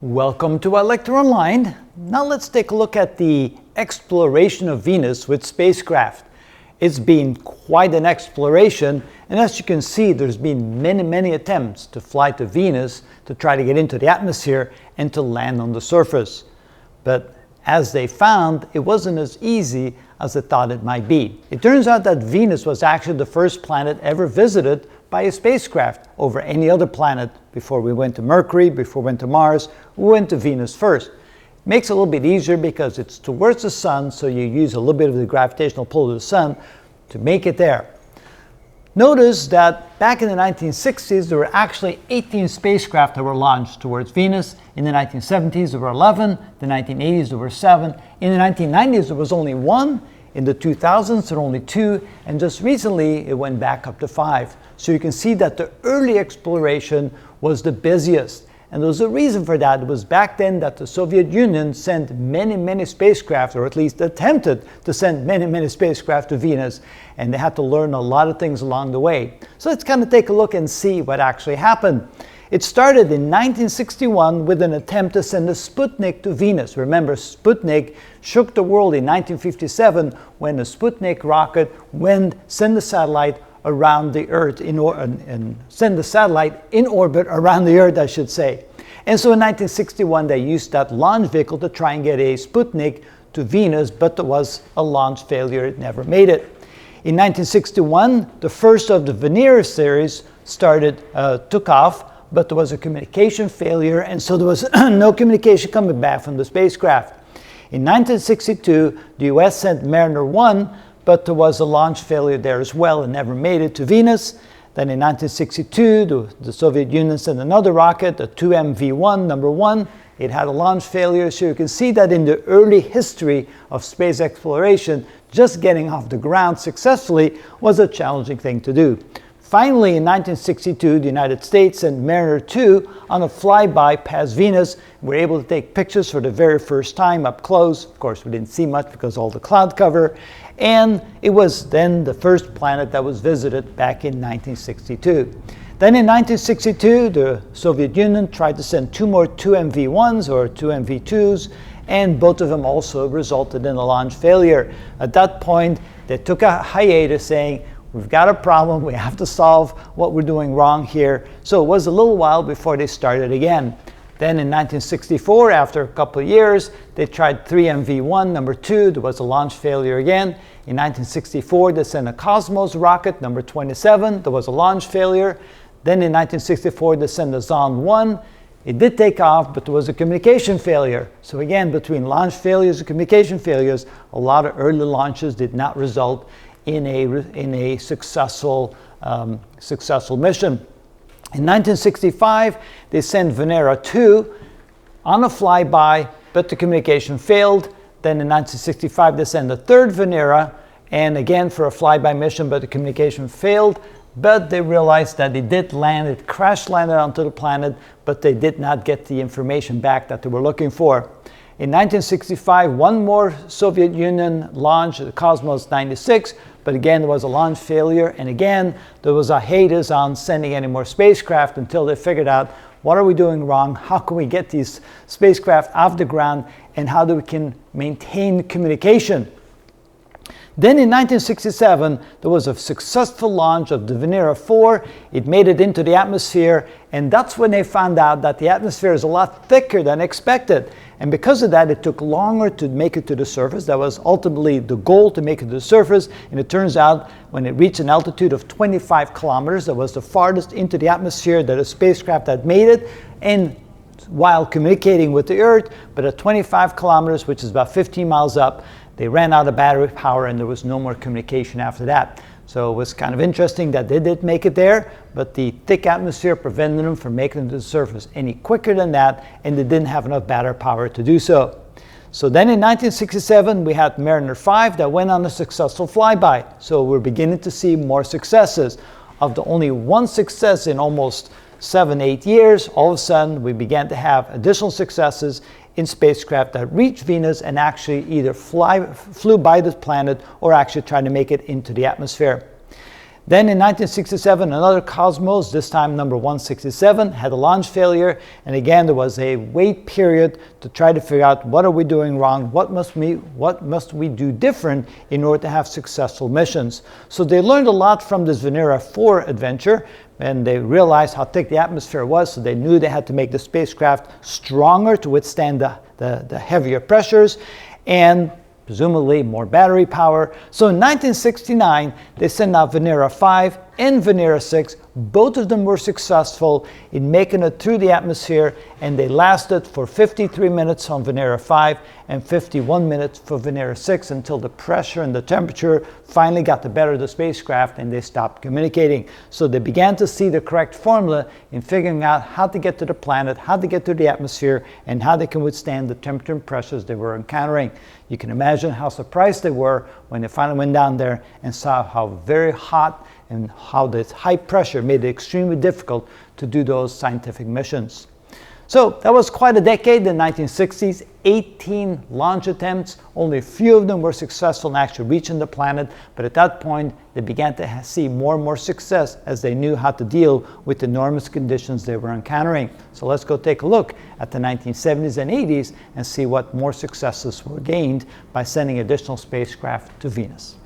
Welcome to our lecture online. Now let's take a look at the exploration of Venus with spacecraft. It's been quite an exploration, and as you can see, there's been many attempts to fly to Venus to try to get into the atmosphere and to land on the surface. But as they found, it wasn't as easy as they thought it might be. It turns out that Venus was actually the first planet ever visited by a spacecraft over any other planet. Before we went to Mercury, before we went to Mars, we went to Venus first. Makes it a little bit easier because it's towards the sun, so you use a little bit of the gravitational pull of the sun to make it there. Notice that back in the 1960s, there were actually 18 spacecraft that were launched towards Venus. In the 1970s, there were 11. The 1980s, there were 7. In the 1990s, there was only 1. In the 2000s, there were only 2. And just recently, it went back up to 5. So you can see that the early exploration was the busiest. And there was a reason for that. It was back then that the Soviet Union sent many spacecraft, or at least attempted to send many spacecraft to Venus. And they had to learn a lot of things along the way. So let's kind of take a look and see what actually happened. It started in 1961 with an attempt to send a Sputnik to Venus. Remember, Sputnik shook the world in 1957 when the Sputnik rocket sent the satellite around the Earth and send the satellite in orbit around the Earth, I should say. And so in 1961, they used that launch vehicle to try and get a Sputnik to Venus, but there was a launch failure. It never made it. In 1961, the first of the Venera series took off, but there was a communication failure, and so there was no communication coming back from the spacecraft. In 1962, the US sent Mariner 1, but there was a launch failure there as well and never made it to Venus. Then in 1962, the Soviet Union sent another rocket, the 2MV1, number 1. It had a launch failure, so you can see that in the early history of space exploration, just getting off the ground successfully was a challenging thing to do. Finally, in 1962, the United States sent Mariner 2 on a flyby past Venus. We were able to take pictures for the very first time up close. Of course, we didn't see much because of all the cloud cover. And it was then the first planet that was visited back in 1962. Then in 1962, the Soviet Union tried to send 2 more 2MV1s or 2MV2s, and both of them also resulted in a launch failure. At that point, they took a hiatus saying, we've got a problem, we have to solve what we're doing wrong here. So it was a little while before they started again. Then in 1964, after a couple of years, they tried 3MV1, number 2. There was a launch failure again. In 1964, they sent a Kosmos rocket, number 27. There was a launch failure. Then in 1964, they sent a Zond 1. It did take off, but there was a communication failure. So again, between launch failures and communication failures, a lot of early launches did not result in a successful mission. In 1965, they sent Venera 2 on a flyby, but the communication failed. Then in 1965, they sent a third Venera, and again for a flyby mission, but the communication failed. But they realized that it did land, it crash landed onto the planet, but they did not get the information back that they were looking for. In 1965, one more Soviet Union launch, the Kosmos 96, but again, there was a launch failure, and again, there was a hiatus on sending any more spacecraft until they figured out, what are we doing wrong? How can we get these spacecraft off the ground, and how do we can maintain communication? Then in 1967, there was a successful launch of the Venera 4. It made it into the atmosphere, and that's when they found out that the atmosphere is a lot thicker than expected. And because of that, it took longer to make it to the surface. That was ultimately the goal, to make it to the surface. And it turns out when it reached an altitude of 25 kilometers, that was the farthest into the atmosphere that a spacecraft had made it, and while communicating with the Earth. But at 25 kilometers, which is about 15 miles up, they ran out of battery power and there was no more communication after that. So it was kind of interesting that they did make it there, but the thick atmosphere prevented them from making it to the surface any quicker than that, and they didn't have enough battery power to do so. So then in 1967, we had Mariner 5 that went on a successful flyby. So we're beginning to see more successes. Of the only one success in almost 7-8 years, all of a sudden we began to have additional successes in spacecraft that reached Venus and actually either flew by the planet or actually tried to make it into the atmosphere. Then in 1967, another Cosmos, this time number 167, had a launch failure. And again, there was a wait period to try to figure out what are we doing wrong, what must we do different in order to have successful missions. So they learned a lot from this Venera 4 adventure, and they realized how thick the atmosphere was, so they knew they had to make the spacecraft stronger to withstand the heavier pressures, and presumably more battery power. So in 1969, they sent out Venera 5 and Venera 6. Both of them were successful in making it through the atmosphere, and they lasted for 53 minutes on Venera 5 and 51 minutes for Venera 6 until the pressure and the temperature finally got the better of the spacecraft and they stopped communicating. So they began to see the correct formula in figuring out how to get to the planet, how to get to the atmosphere, and how they can withstand the temperature and pressures they were encountering. You can imagine how surprised they were when they finally went down there and saw how very hot and how this high pressure made it extremely difficult to do those scientific missions. So that was quite a decade, the 1960s, 18 launch attempts. Only a few of them were successful in actually reaching the planet, but at that point they began to see more and more success as they knew how to deal with the enormous conditions they were encountering. So let's go take a look at the 1970s and 80s and see what more successes were gained by sending additional spacecraft to Venus.